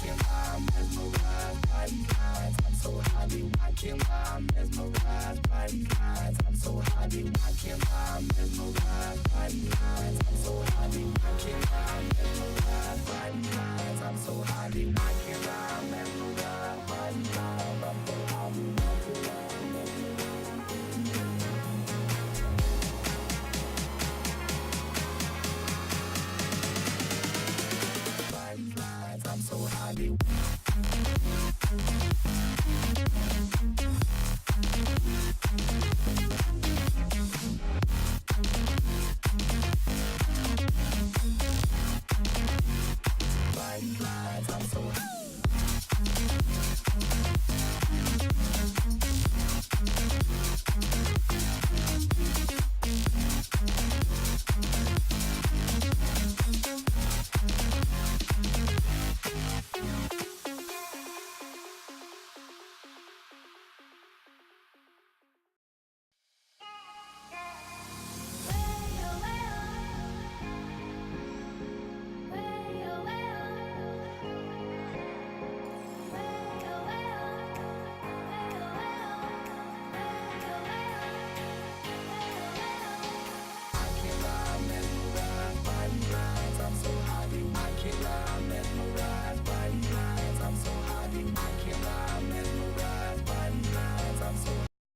watching while I'm mesmerized by these lines. I'm so high, be watching while I'm mesmerized by these lines. I'm so high, be watching while I'm mesmerized by these lines. I'm so high, be watching while I'm mesmerized by these lines. I'm so high, be watching while I'm mesmerized by these lines. I'm so high, be watching while I'm mesmerized by these lines. I'm so high, be